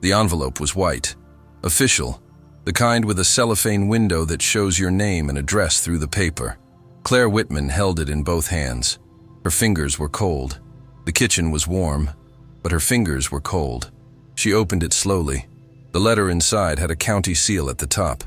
The envelope was white, official, the kind with a cellophane window that shows your name and address through the paper. Claire Whitman held it in both hands. Her fingers were cold. The kitchen was warm, but her fingers were cold. She opened it slowly. The letter inside had a county seal at the top.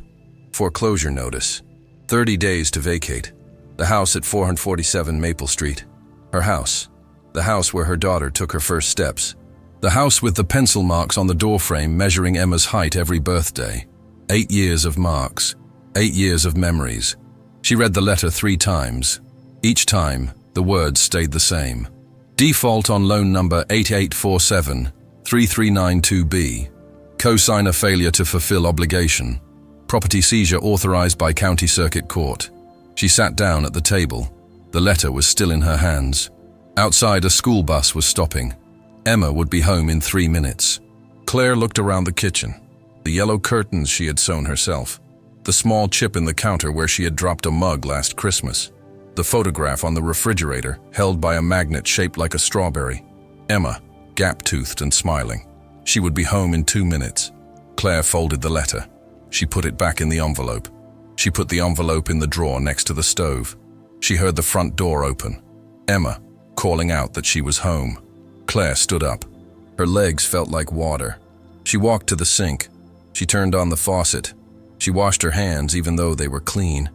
Foreclosure notice. 30 days to vacate. The house at 447 Maple Street. Her house. The house where her daughter took her first steps. The house with the pencil marks on the doorframe measuring Emma's height every birthday. 8 years of marks. 8 years of memories. She read the letter 3 times. Each time, the words stayed the same. Default on loan number 8847-3392B. Cosigner failure to fulfill obligation. Property seizure authorized by County Circuit Court. She sat down at the table. The letter was still in her hands. Outside, a school bus was stopping. Emma would be home in 3 minutes. Claire looked around the kitchen. The yellow curtains she had sewn herself. The small chip in the counter where she had dropped a mug last Christmas. The photograph on the refrigerator, held by a magnet shaped like a strawberry. Emma, gap-toothed and smiling. She would be home in 2 minutes. Claire folded the letter. She put it back in the envelope. She put the envelope in the drawer next to the stove. She heard the front door open. Emma, calling out that she was home. Claire stood up. Her legs felt like water. She walked to the sink. She turned on the faucet. She washed her hands even though they were clean.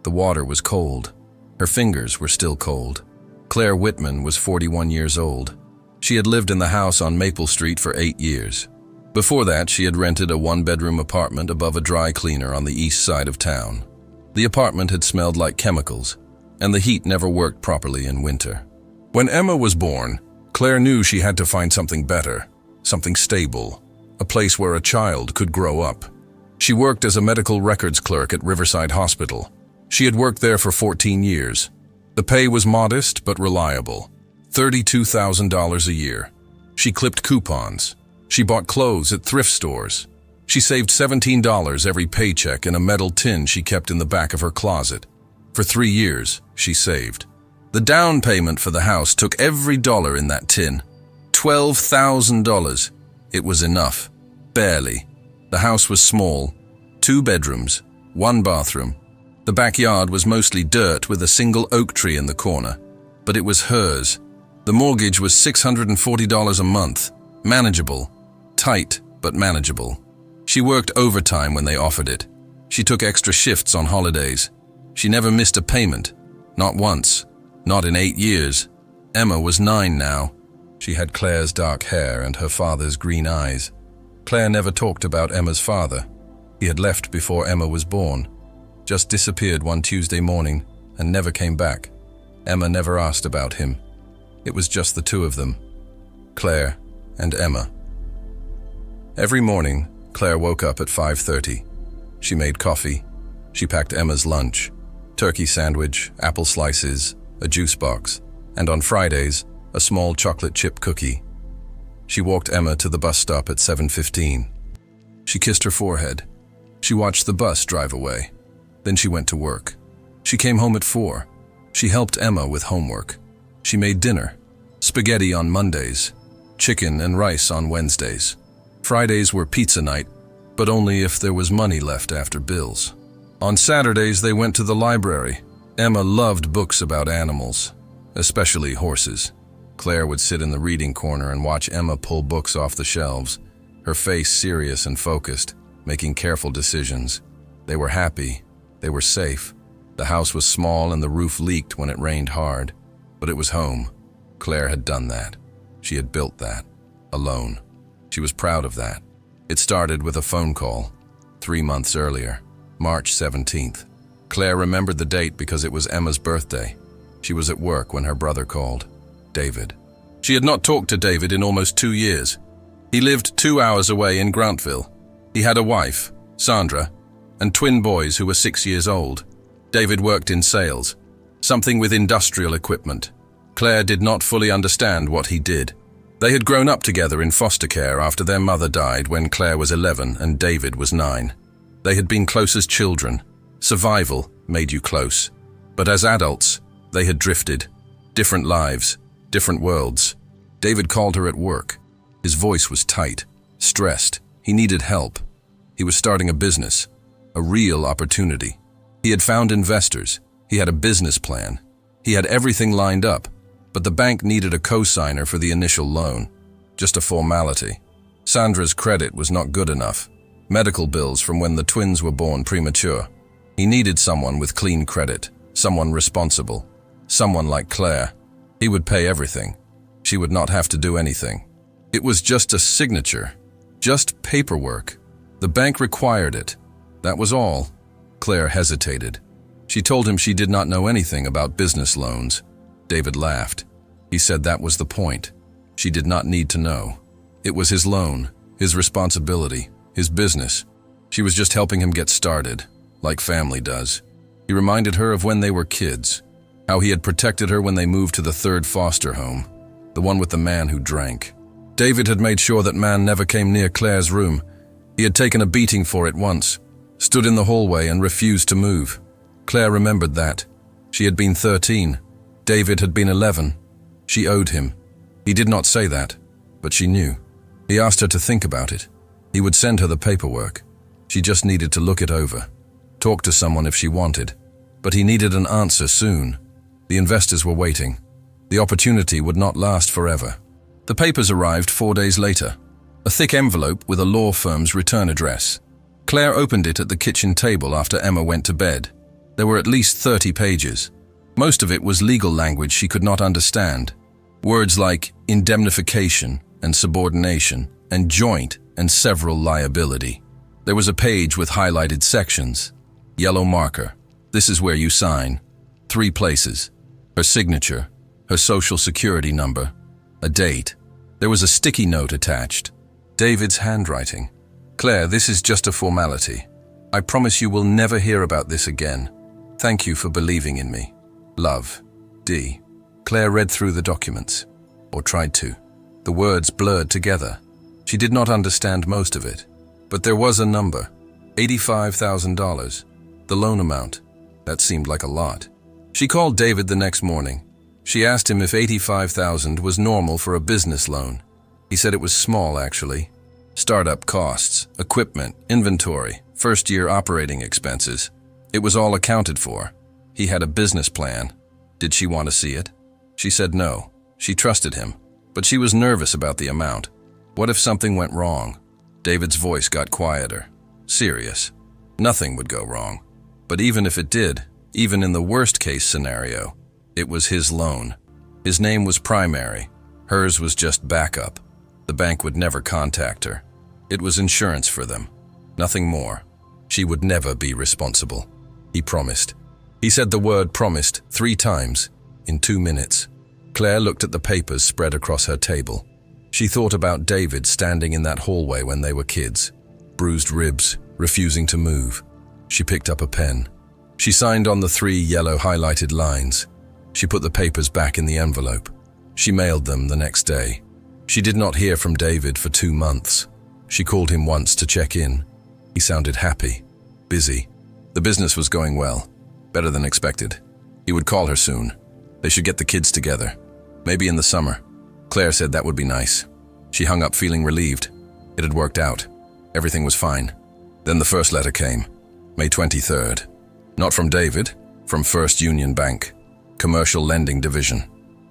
The water was cold. Her fingers were still cold. Claire Whitman was 41 years old. She had lived in the house on Maple Street for 8 years. Before that, she had rented a 1-bedroom apartment above a dry cleaner on the east side of town. The apartment had smelled like chemicals, and the heat never worked properly in winter. When Emma was born, Claire knew she had to find something better, something stable, a place where a child could grow up. She worked as a medical records clerk at Riverside Hospital. She had worked there for 14 years. The pay was modest but reliable, $32,000 a year. She clipped coupons. She bought clothes at thrift stores. She saved $17 every paycheck in a metal tin she kept in the back of her closet. For 3 years, she saved. The down payment for the house took every dollar in that tin. $12,000. It was enough. Barely. The house was small. 2 bedrooms, 1 bathroom. The backyard was mostly dirt with a single oak tree in the corner. But it was hers. The mortgage was $640 a month. Manageable. Tight, but manageable. She worked overtime when they offered it. She took extra shifts on holidays. She never missed a payment. Not once. Not in 8 years. Emma was 9 now. She had Claire's dark hair and her father's green eyes. Claire never talked about Emma's father. He had left before Emma was born. Just disappeared one Tuesday morning and never came back. Emma never asked about him. It was just the 2 of them. Claire and Emma. Every morning, Claire woke up at 5:30. She made coffee. She packed Emma's lunch. Turkey sandwich, apple slices, a juice box, and on Fridays, a small chocolate chip cookie. She walked Emma to the bus stop at 7:15. She kissed her forehead. She watched the bus drive away. Then she went to work. She came home at 4. She helped Emma with homework. She made dinner. Spaghetti on Mondays. Chicken and rice on Wednesdays. Fridays were pizza night, but only if there was money left after bills. On Saturdays, they went to the library. Emma loved books about animals, especially horses. Claire would sit in the reading corner and watch Emma pull books off the shelves, her face serious and focused, making careful decisions. They were happy. They were safe. The house was small and the roof leaked when it rained hard, but it was home. Claire had done that. She had built that, alone. She was proud of that. It started with a phone call, 3 months earlier, March 17th. Claire remembered the date because it was Emma's birthday. She was at work when her brother called, David. She had not talked to David in almost 2 years. He lived 2 hours away in Grantville. He had a wife, Sandra, and twin boys who were 6 years old. David worked in sales, something with industrial equipment. Claire did not fully understand what he did. They had grown up together in foster care after their mother died when Claire was 11 and David was 9. They had been close as children. Survival made you close. But as adults, they had drifted. Different lives, different worlds. David called her at work. His voice was tight, stressed. He needed help. He was starting a business, a real opportunity. He had found investors. He had a business plan. He had everything lined up, but the bank needed a co-signer for the initial loan. Just a formality. Sandra's credit was not good enough. Medical bills from when the twins were born premature. He needed someone with clean credit, someone responsible, someone like Claire. He would pay everything. She would not have to do anything. It was just a signature, just paperwork. The bank required it. That was all. Claire hesitated. She told him she did not know anything about business loans. David laughed. He said that was the point. She did not need to know. It was his loan, his responsibility, his business. She was just helping him get started, like family does. He reminded her of when they were kids, how he had protected her when they moved to the third foster home, the one with the man who drank. David had made sure that man never came near Claire's room. He had taken a beating for it once, stood in the hallway and refused to move. Claire remembered that. She had been 13. David had been 11. She owed him. He did not say that, but she knew. He asked her to think about it. He would send her the paperwork. She just needed to look it over. Talk to someone if she wanted. But he needed an answer soon. The investors were waiting. The opportunity would not last forever. The papers arrived 4 days later. A thick envelope with a law firm's return address. Claire opened it at the kitchen table after Emma went to bed. There were at least 30 pages. Most of it was legal language she could not understand. Words like indemnification and subordination and joint and several liability. There was a page with highlighted sections. Yellow marker. This is where you sign. 3 places. Her signature, her social security number, a date. There was a sticky note attached. David's handwriting. Claire, this is just a formality. I promise you will never hear about this again. Thank you for believing in me. Love, D. Claire read through the documents, or tried to. The words blurred together. She did not understand most of it, but there was a number, $85,000, the loan amount. That seemed like a lot. She called David the next morning. She asked him if $85,000 was normal for a business loan. He said it was small, actually. Startup costs, equipment, inventory, first-year operating expenses. It was all accounted for. He had a business plan. Did she want to see it? She said no. She trusted him, but she was nervous about the amount. What if something went wrong? David's voice got quieter, serious. Nothing would go wrong. But even if it did, even in the worst-case scenario, it was his loan. His name was primary. Hers was just backup. The bank would never contact her. It was insurance for them. Nothing more. She would never be responsible. He promised. He said the word promised 3 times, in 2 minutes. Claire looked at the papers spread across her table. She thought about David standing in that hallway when they were kids. Bruised ribs, refusing to move. She picked up a pen. She signed on the 3 yellow highlighted lines. She put the papers back in the envelope. She mailed them the next day. She did not hear from David for 2 months. She called him once to check in. He sounded happy, busy. The business was going well, better than expected. He would call her soon. They should get the kids together, maybe in the summer. Claire said that would be nice. She hung up feeling relieved. It had worked out. Everything was fine. Then the first letter came, May 23rd. Not from David, from First Union Bank, Commercial Lending Division.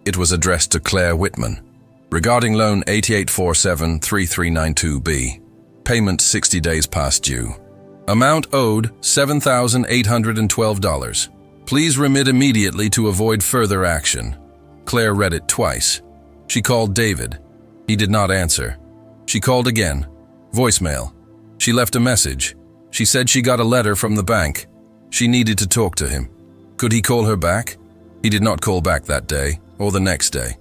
It was addressed to Claire Whitman. Regarding loan 88473392B. Payment 60 days past due. Amount owed $7,812. Please remit immediately to avoid further action. Claire read it twice. She called David. He did not answer. She called again. Voicemail. She left a message. She said she got a letter from the bank. She needed to talk to him. Could he call her back? He did not call back that day, or the next day.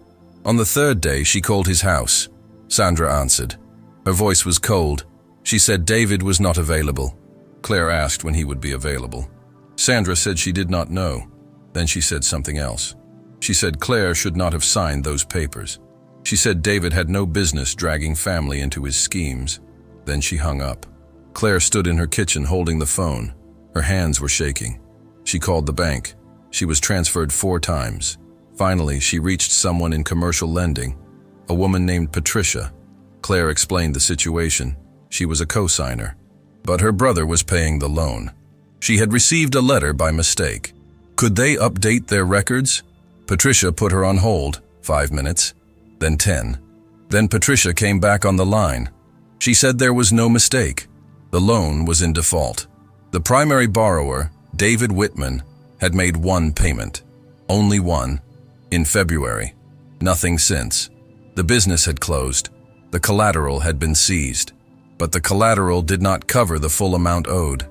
On the 3rd day, she called his house. Sandra answered. Her voice was cold. She said David was not available. Claire asked when he would be available. Sandra said she did not know. Then she said something else. She said Claire should not have signed those papers. She said David had no business dragging family into his schemes. Then she hung up. Claire stood in her kitchen holding the phone. Her hands were shaking. She called the bank. She was transferred 4 times. Finally, she reached someone in commercial lending, a woman named Patricia. Claire explained the situation. She was a co-signer, but her brother was paying the loan. She had received a letter by mistake. Could they update their records? Patricia put her on hold, 5 minutes, then 10. Then Patricia came back on the line. She said there was no mistake. The loan was in default. The primary borrower, David Whitman, had made one payment. Only one. In February. Nothing since. The business had closed. The collateral had been seized. But the collateral did not cover the full amount owed.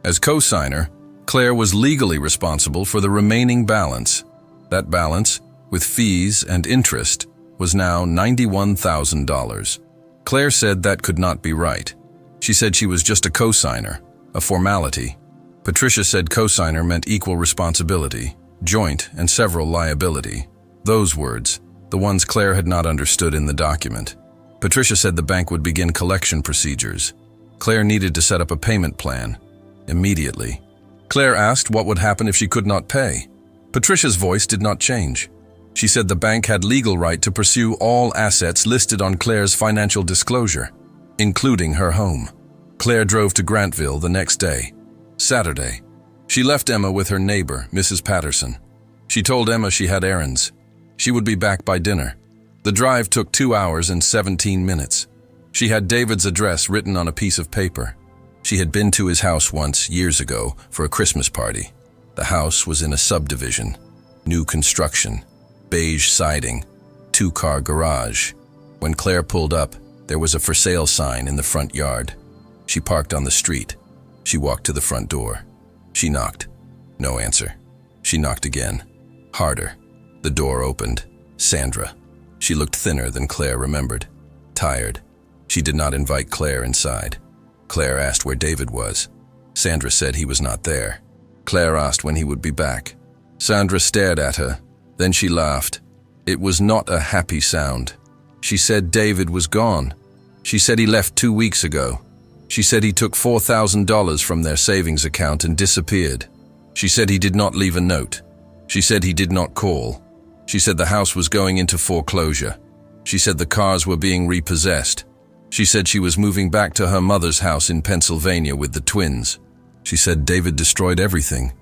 As co-signer, Claire was legally responsible for the remaining balance. That balance, with fees and interest, was now $91,000. Claire said that could not be right. She said she was just a co-signer, a formality. Patricia said co-signer meant equal responsibility, joint and several liability. Those words, the ones Claire had not understood in the document. Patricia said the bank would begin collection procedures. Claire needed to set up a payment plan. Immediately. Claire asked what would happen if she could not pay. Patricia's voice did not change. She said the bank had legal right to pursue all assets listed on Claire's financial disclosure, including her home. Claire drove to Grantville the next day, Saturday. She left Emma with her neighbor, Mrs. Patterson. She told Emma she had errands. She would be back by dinner. The drive took 2 hours and 17 minutes. She had David's address written on a piece of paper. She had been to his house once, years ago, for a Christmas party. The house was in a subdivision, new construction, beige siding, 2-car garage. When Claire pulled up, there was a for sale sign in the front yard. She parked on the street. She walked to the front door. She knocked. No answer. She knocked again. Harder. The door opened. Sandra. She looked thinner than Claire remembered. Tired. She did not invite Claire inside. Claire asked where David was. Sandra said he was not there. Claire asked when he would be back. Sandra stared at her. Then she laughed. It was not a happy sound. She said David was gone. She said he left 2 weeks ago. She said he took $4,000 from their savings account and disappeared. She said he did not leave a note. She said he did not call. She said the house was going into foreclosure. She said the cars were being repossessed. She said she was moving back to her mother's house in Pennsylvania with the twins. She said David destroyed everything.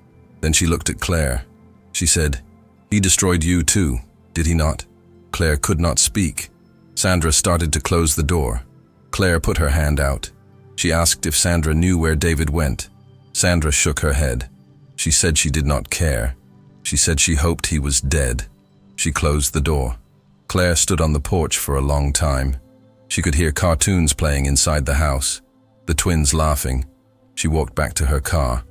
Then she looked at Claire. She said, "He destroyed you too, did he not?" Claire could not speak. Sandra started to close the door. Claire put her hand out. She asked if Sandra knew where David went. Sandra shook her head. She said she did not care. She said she hoped he was dead. She closed the door. Claire stood on the porch for a long time. She could hear cartoons playing inside the house, the twins laughing. She walked back to her car.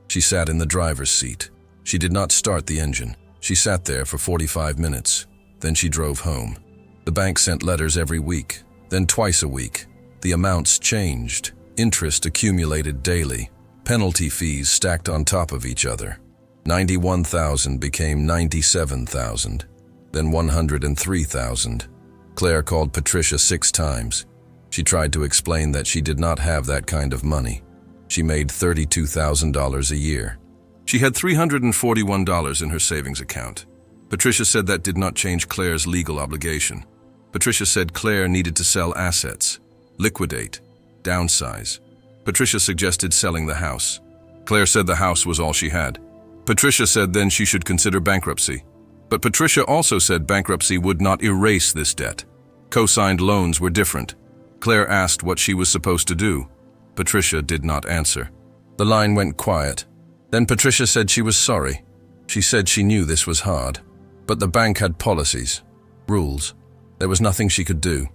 She sat in the driver's seat. She did not start the engine. She sat there for 45 minutes. Then she drove home. The bank sent letters every week, then twice a week. The amounts changed. Interest accumulated daily. Penalty fees stacked on top of each other. 91,000 became 97,000, then 103,000. Claire called Patricia 6 times. She tried to explain that she did not have that kind of money. She made $32,000 a year. She had $341 in her savings account. Patricia said that did not change Claire's legal obligation. Patricia said Claire needed to sell assets, liquidate, downsize. Patricia suggested selling the house. Claire said the house was all she had. Patricia said then she should consider bankruptcy. But Patricia also said bankruptcy would not erase this debt. Co-signed loans were different. Claire asked what she was supposed to do. Patricia did not answer. The line went quiet. Then Patricia said she was sorry. She said she knew this was hard. But the bank had policies, rules. There was nothing she could do.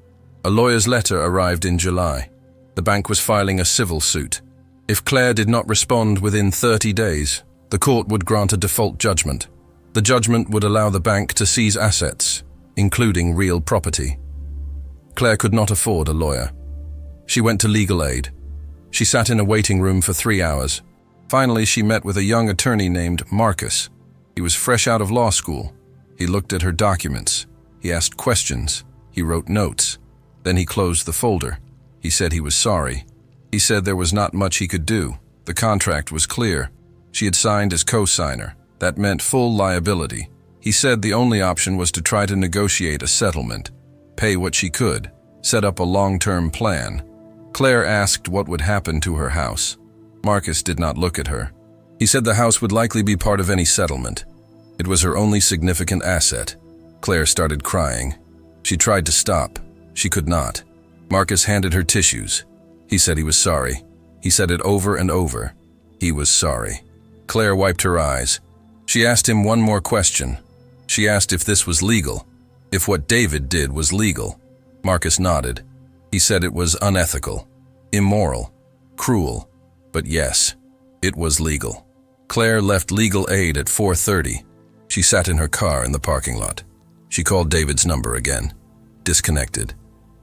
A lawyer's letter arrived in July. The bank was filing a civil suit. If Claire did not respond within 30 days, the court would grant a default judgment. The judgment would allow the bank to seize assets, including real property. Claire could not afford a lawyer. She went to legal aid. She sat in a waiting room for 3 hours. Finally, she met with a young attorney named Marcus. He was fresh out of law school. He looked at her documents. He asked questions. He wrote notes. Then he closed the folder. He said he was sorry. He said there was not much he could do. The contract was clear. She had signed as co-signer. That meant full liability. He said the only option was to try to negotiate a settlement, pay what she could, set up a long-term plan. Claire asked what would happen to her house. Marcus did not look at her. He said the house would likely be part of any settlement. It was her only significant asset. Claire started crying. She tried to stop. She could not. Marcus handed her tissues. He said he was sorry. He said it over and over. He was sorry. Claire wiped her eyes. She asked him one more question. She asked if this was legal, if what David did was legal. Marcus nodded. He said it was unethical, immoral, cruel, but yes, it was legal. Claire left legal aid at 4:30. She sat in her car in the parking lot. She called David's number again. Disconnected.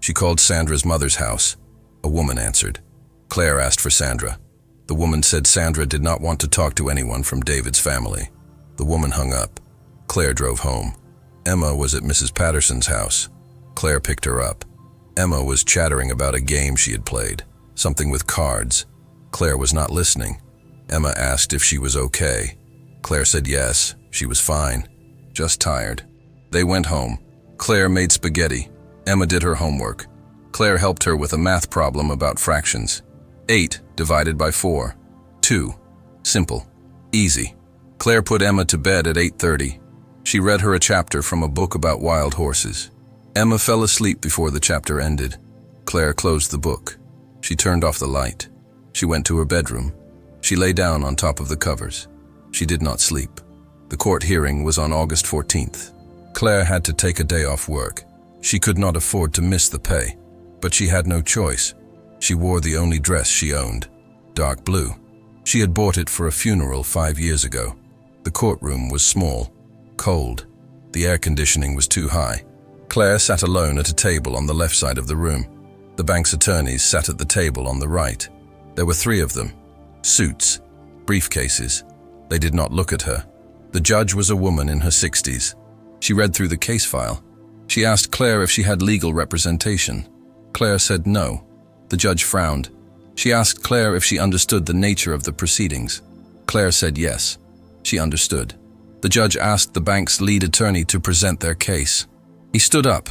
She called Sandra's mother's house. A woman answered. Claire asked for Sandra. The woman said Sandra did not want to talk to anyone from David's family. The woman hung up. Claire drove home. Emma was at Mrs. Patterson's house. Claire picked her up. Emma was chattering about a game she had played, something with cards. Claire was not listening. Emma asked if she was okay. Claire said yes, she was fine, just tired. They went home. Claire made spaghetti. Emma did her homework. Claire helped her with a math problem about fractions. 8 divided by 4. 2. Simple. Easy. Claire put Emma to bed at 8:30. She read her a chapter from a book about wild horses. Emma fell asleep before the chapter ended. Claire closed the book. She turned off the light. She went to her bedroom. She lay down on top of the covers. She did not sleep. The court hearing was on August 14th. Claire had to take a day off work. She could not afford to miss the pay, but she had no choice. She wore the only dress she owned, dark blue. She had bought it for a funeral 5 years ago. The courtroom was small, cold. The air conditioning was too high. Claire sat alone at a table on the left side of the room. The bank's attorneys sat at the table on the right. There were 3 of them. Suits, briefcases. They did not look at her. The judge was a woman in her 60s. She read through the case file. She asked Claire if she had legal representation. Claire said no. The judge frowned. She asked Claire if she understood the nature of the proceedings. Claire said yes. She understood. The judge asked the bank's lead attorney to present their case. He stood up.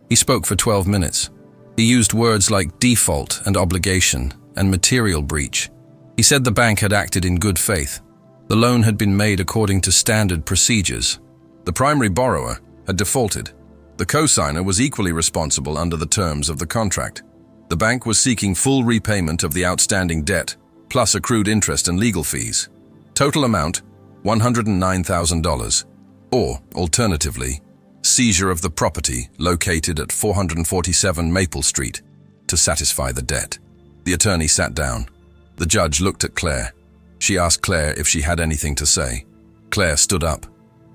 He spoke for 12 minutes. He used words like default and obligation and material breach. He said the bank had acted in good faith. The loan had been made according to standard procedures. The primary borrower had defaulted. The co-signer was equally responsible under the terms of the contract. The bank was seeking full repayment of the outstanding debt, plus accrued interest and legal fees. Total amount, $109,000, or, alternatively, seizure of the property located at 447 Maple Street to satisfy the debt. The attorney sat down. The judge looked at Claire. She asked Claire if she had anything to say. Claire stood up.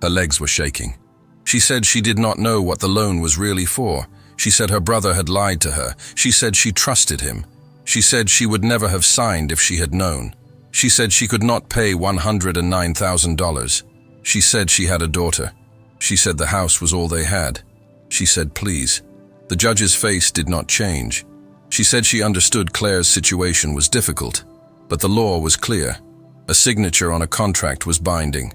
Her legs were shaking. She said she did not know what the loan was really for. She said her brother had lied to her. She said she trusted him. She said she would never have signed if she had known. She said she could not pay $109,000. She said she had a daughter. She said the house was all they had. She said please. The judge's face did not change. She said she understood Claire's situation was difficult, but the law was clear. A signature on a contract was binding.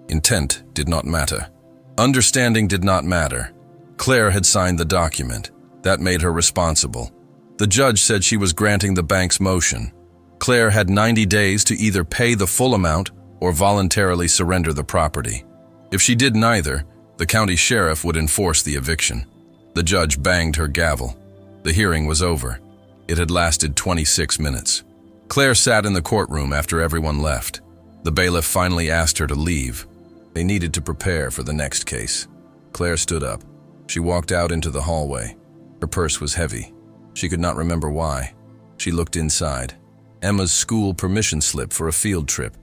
Intent did not matter. Understanding did not matter. Claire had signed the document. That made her responsible. The judge said she was granting the bank's motion. Claire had 90 days to either pay the full amount or voluntarily surrender the property. If she did neither, the county sheriff would enforce the eviction. The judge banged her gavel. The hearing was over. It had lasted 26 minutes. Claire sat in the courtroom after everyone left. The bailiff finally asked her to leave. They needed to prepare for the next case. Claire stood up. She walked out into the hallway. Her purse was heavy. She could not remember why. She looked inside. Emma's school permission slip for a field trip.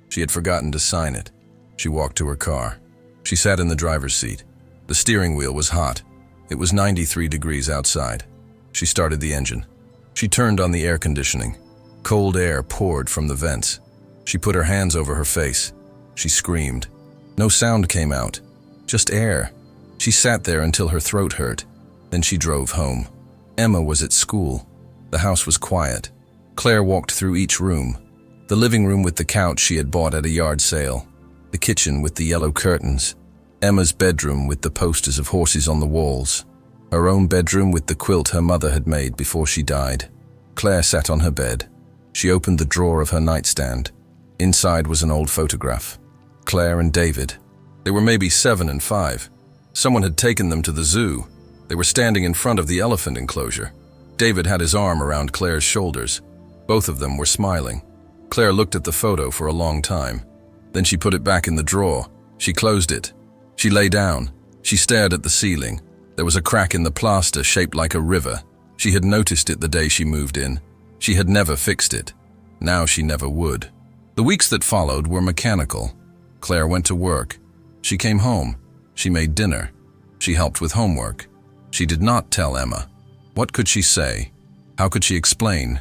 She had forgotten to sign it. She walked to her car. She sat in the driver's seat. The steering wheel was hot. It was 93 degrees outside. She started the engine. She turned on the air conditioning. Cold air poured from the vents. She put her hands over her face. She screamed. No sound came out, just air. She sat there until her throat hurt. Then she drove home. Emma was at school. The house was quiet. Claire walked through each room. The living room with the couch she had bought at a yard sale. The kitchen with the yellow curtains. Emma's bedroom with the posters of horses on the walls. Her own bedroom with the quilt her mother had made before she died. Claire sat on her bed. She opened the drawer of her nightstand. Inside was an old photograph. Claire and David. They were maybe 7 and 5. Someone had taken them to the zoo. They were standing in front of the elephant enclosure. David had his arm around Claire's shoulders. Both of them were smiling. Claire looked at the photo for a long time. Then she put it back in the drawer. She closed it. She lay down. She stared at the ceiling. There was a crack in the plaster shaped like a river. She had noticed it the day she moved in. She had never fixed it. Now she never would. The weeks that followed were mechanical. Claire went to work. She came home. She made dinner. She helped with homework. She did not tell Emma. What could she say? How could she explain?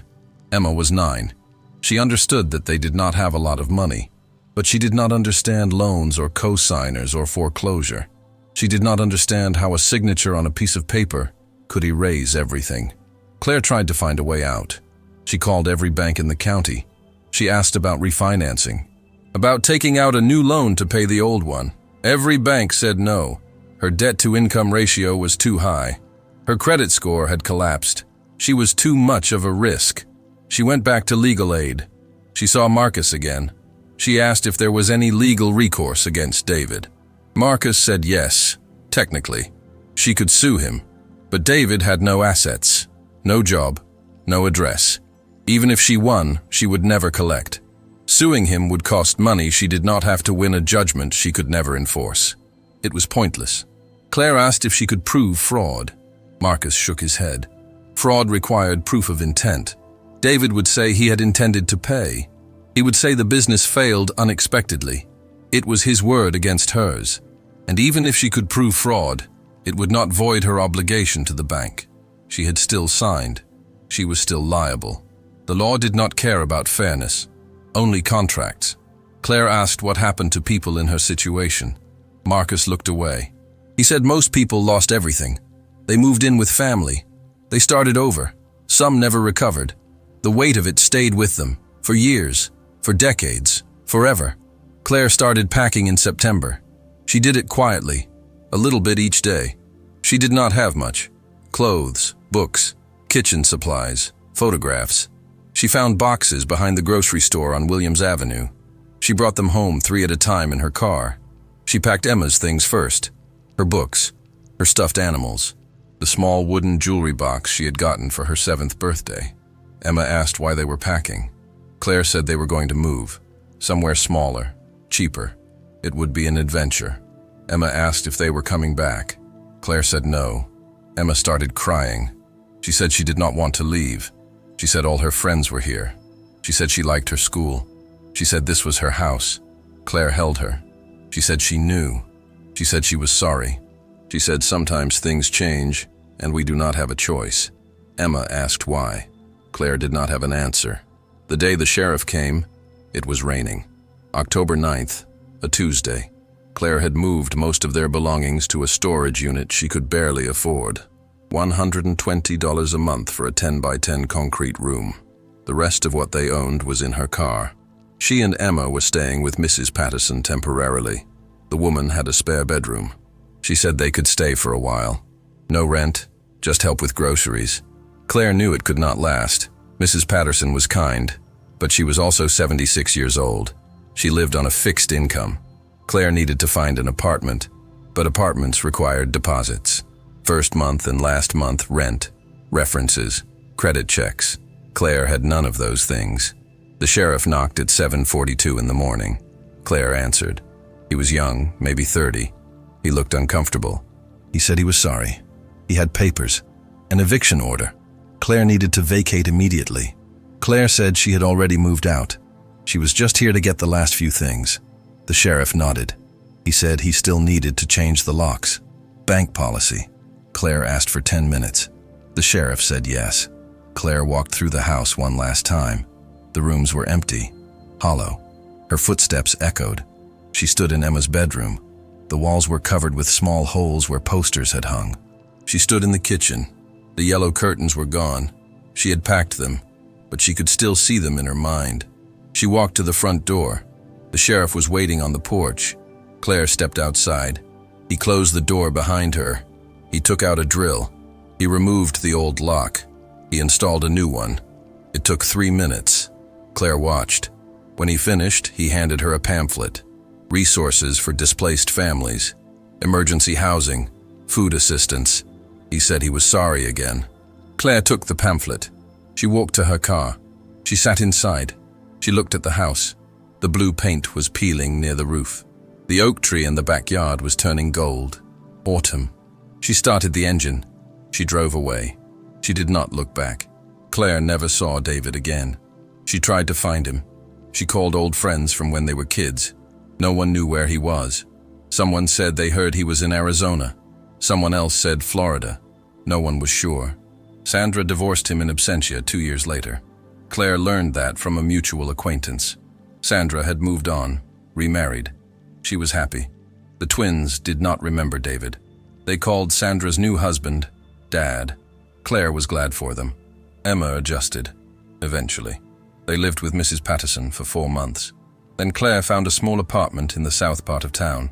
Emma was 9. She understood that they did not have a lot of money, but she did not understand loans or co-signers or foreclosure. She did not understand how a signature on a piece of paper could erase everything. Claire tried to find a way out. She called every bank in the county. She asked about refinancing, about taking out a new loan to pay the old one. Every bank said no. Her debt-to-income ratio was too high. Her credit score had collapsed. She was too much of a risk. She went back to legal aid. She saw Marcus again. She asked if there was any legal recourse against David. Marcus said yes, technically. She could sue him. But David had no assets, no job, no address. Even if she won, she would never collect. Suing him would cost money she did not have to win a judgment she could never enforce. It was pointless. Claire asked if she could prove fraud. Marcus shook his head. Fraud required proof of intent. David would say he had intended to pay. He would say the business failed unexpectedly. It was his word against hers. And even if she could prove fraud, it would not void her obligation to the bank. She had still signed. She was still liable. The law did not care about fairness, only contracts. Claire asked what happened to people in her situation. Marcus looked away. He said most people lost everything. They moved in with family. They started over. Some never recovered. The weight of it stayed with them, for years, for decades, forever. Claire started packing in September. She did it quietly, a little bit each day. She did not have much. Clothes, books, kitchen supplies, photographs. She found boxes behind the grocery store on Williams Avenue. She brought them home 3 at a time in her car. She packed Emma's things first, her books, her stuffed animals, the small wooden jewelry box she had gotten for her 7th birthday. Emma asked why they were packing. Claire said they were going to move, somewhere smaller, cheaper. It would be an adventure. Emma asked if they were coming back. Claire said no. Emma started crying. She said she did not want to leave. She said all her friends were here. She said she liked her school. She said this was her house. Claire held her. She said she knew. She said she was sorry. She said sometimes things change, and we do not have a choice. Emma asked why. Claire did not have an answer. The day the sheriff came, it was raining. October 9th, a Tuesday. Claire had moved most of their belongings to a storage unit she could barely afford. $120 a month for a 10-by-10 concrete room. The rest of what they owned was in her car. She and Emma were staying with Mrs. Patterson temporarily. The woman had a spare bedroom. She said they could stay for a while. No rent, just help with groceries. Claire knew it could not last. Mrs. Patterson was kind, but she was also 76 years old. She lived on a fixed income. Claire needed to find an apartment, but apartments required deposits. First month and last month rent, references, credit checks. Claire had none of those things. The sheriff knocked at 7:42 in the morning. Claire answered. He was young, maybe 30. He looked uncomfortable. He said he was sorry. He had papers, an eviction order. Claire needed to vacate immediately. Claire said she had already moved out. She was just here to get the last few things. The sheriff nodded. He said he still needed to change the locks. Bank policy. Claire asked for 10 minutes. The sheriff said yes. Claire walked through the house one last time. The rooms were empty, hollow. Her footsteps echoed. She stood in Emma's bedroom. The walls were covered with small holes where posters had hung. She stood in the kitchen. The yellow curtains were gone. She had packed them, but she could still see them in her mind. She walked to the front door. The sheriff was waiting on the porch. Claire stepped outside. He closed the door behind her. He took out a drill. He removed the old lock. He installed a new one. It took 3 minutes. Claire watched. When he finished, he handed her a pamphlet. Resources for displaced families, emergency housing, food assistance. He said he was sorry again. Claire took the pamphlet. She walked to her car. She sat inside. She looked at the house. The blue paint was peeling near the roof. The oak tree in the backyard was turning gold. Autumn. She started the engine. She drove away. She did not look back. Claire never saw David again. She tried to find him. She called old friends from when they were kids. No one knew where he was. Someone said they heard he was in Arizona. Someone else said Florida. No one was sure. Sandra divorced him in absentia 2 years later. Claire learned that from a mutual acquaintance. Sandra had moved on, remarried. She was happy. The twins did not remember David. They called Sandra's new husband Dad. Claire was glad for them. Emma adjusted. Eventually. They lived with Mrs. Patterson for 4 months. Then Claire found a small apartment in the south part of town.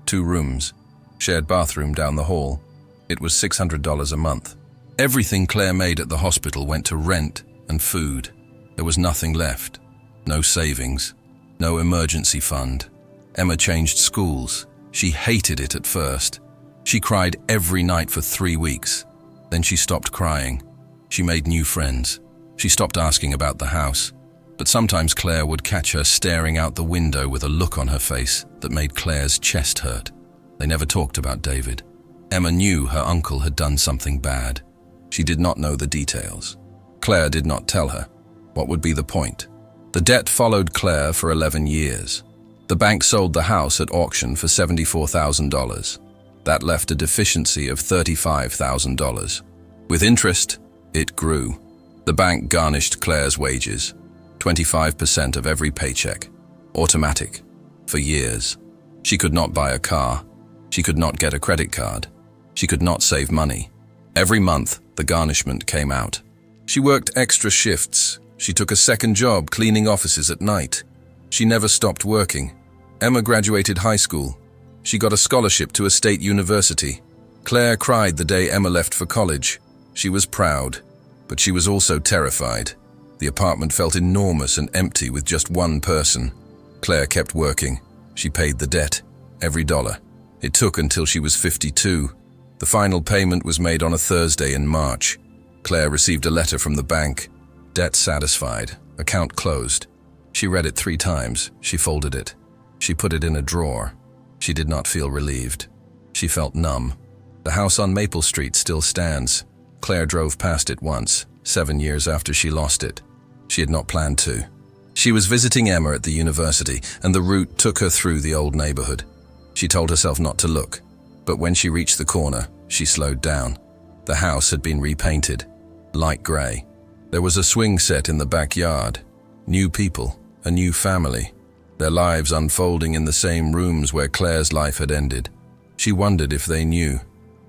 2 rooms. Shared bathroom down the hall. It was $600 a month. Everything Claire made at the hospital went to rent and food. There was nothing left. No savings. No emergency fund. Emma changed schools. She hated it at first. She cried every night for 3 weeks. Then she stopped crying. She made new friends. She stopped asking about the house. But sometimes Claire would catch her staring out the window with a look on her face that made Claire's chest hurt. They never talked about David. Emma knew her uncle had done something bad. She did not know the details. Claire did not tell her. What would be the point? The debt followed Claire for 11 years. The bank sold the house at auction for $74,000. That left a deficiency of $35,000. With interest, it grew. The bank garnished Claire's wages, 25% of every paycheck, automatic, for years. She could not buy a car. She could not get a credit card. She could not save money. Every month, the garnishment came out. She worked extra shifts. She took a second job cleaning offices at night. She never stopped working. Emma graduated high school. She got a scholarship to a state university. Claire cried the day Emma left for college. She was proud, but she was also terrified. The apartment felt enormous and empty with just one person. Claire kept working. She paid the debt, every dollar. It took until she was 52. The final payment was made on a Thursday in March. Claire received a letter from the bank. Debt satisfied, account closed. She read it 3 times. She folded it. She put it in a drawer. She did not feel relieved. She felt numb. The house on Maple Street still stands. Claire drove past it once, 7 years after she lost it. She had not planned to. She was visiting Emma at the university, and the route took her through the old neighborhood. She told herself not to look, but when she reached the corner, she slowed down. The house had been repainted, light gray. There was a swing set in the backyard. New people, a new family. Their lives unfolding in the same rooms where Claire's life had ended. She wondered if they knew,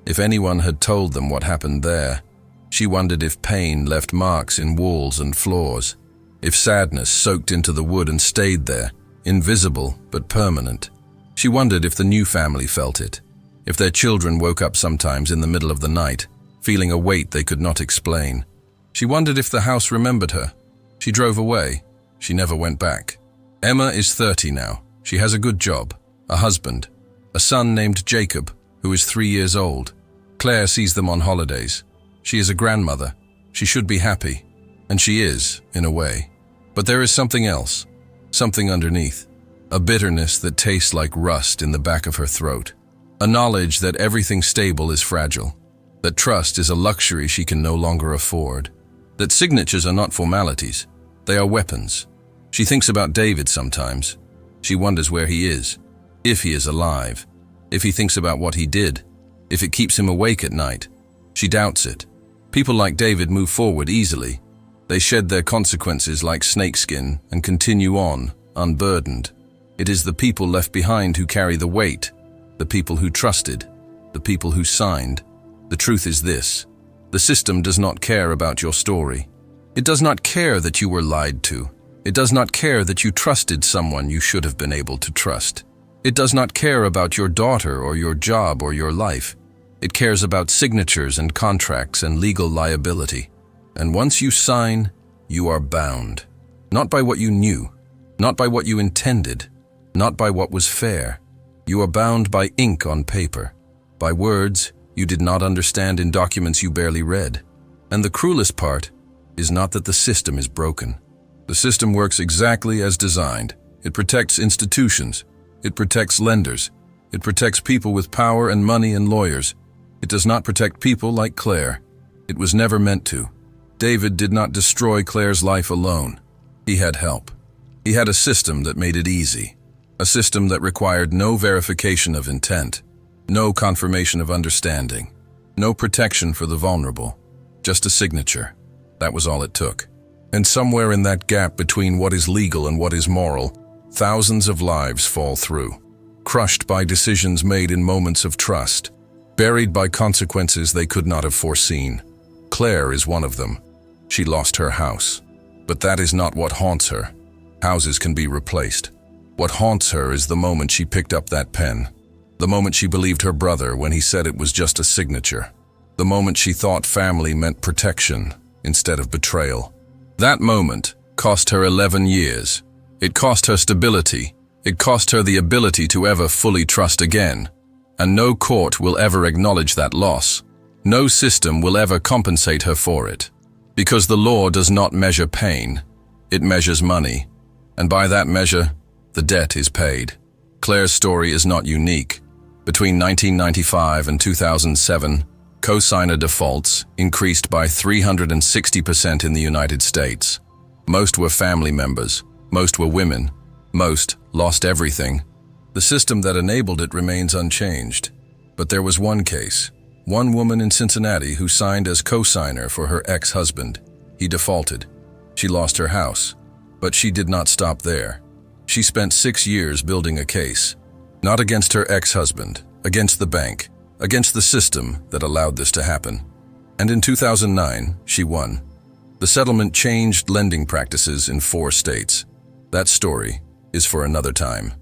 if anyone had told them what happened there. She wondered if pain left marks in walls and floors, if sadness soaked into the wood and stayed there, invisible but permanent. She wondered if the new family felt it, if their children woke up sometimes in the middle of the night, feeling a weight they could not explain. She wondered if the house remembered her. She drove away. She never went back. Emma is 30 now. She has a good job, a husband, a son named Jacob, who is 3 years old. Claire sees them on holidays. She is a grandmother. She should be happy. And she is, in a way. But there is something else, something underneath. A bitterness that tastes like rust in the back of her throat. A knowledge that everything stable is fragile. That trust is a luxury she can no longer afford. That signatures are not formalities. They are weapons. She thinks about David sometimes. She wonders where he is, if he is alive, if he thinks about what he did, if it keeps him awake at night. She doubts it. People like David move forward easily. They shed their consequences like snakeskin and continue on, unburdened. It is the people left behind who carry the weight, the people who trusted, the people who signed. The truth is this: the system does not care about your story. It does not care that you were lied to. It does not care that you trusted someone you should have been able to trust. It does not care about your daughter or your job or your life. It cares about signatures and contracts and legal liability. And once you sign, you are bound. Not by what you knew, not by what you intended, not by what was fair. You are bound by ink on paper, by words you did not understand in documents you barely read. And the cruelest part is not that the system is broken. The system works exactly as designed. It protects institutions. It protects lenders. It protects people with power and money and lawyers. It does not protect people like Claire. It was never meant to. David did not destroy Claire's life alone. He had help. He had a system that made it easy. A system that required no verification of intent, no confirmation of understanding, no protection for the vulnerable, just a signature. That was all it took. And somewhere in that gap between what is legal and what is moral, thousands of lives fall through, crushed by decisions made in moments of trust, buried by consequences they could not have foreseen. Claire is one of them. She lost her house. But that is not what haunts her. Houses can be replaced. What haunts her is the moment she picked up that pen, the moment she believed her brother when he said it was just a signature, the moment she thought family meant protection instead of betrayal. That moment cost her 11 years. It cost her stability. It cost her the ability to ever fully trust again. And no court will ever acknowledge that loss. No system will ever compensate her for it. Because the law does not measure pain, it measures money. And by that measure, the debt is paid. Claire's story is not unique. Between 1995 and 2007, cosigner defaults increased by 360% in the United States. Most were family members, most were women, most lost everything. The system that enabled it remains unchanged. But there was one case, one woman in Cincinnati who signed as cosigner for her ex-husband. He defaulted. She lost her house, but she did not stop there. She spent 6 years building a case, not against her ex-husband, against the bank, against the system that allowed this to happen. And in 2009, she won. The settlement changed lending practices in 4 states. That story is for another time.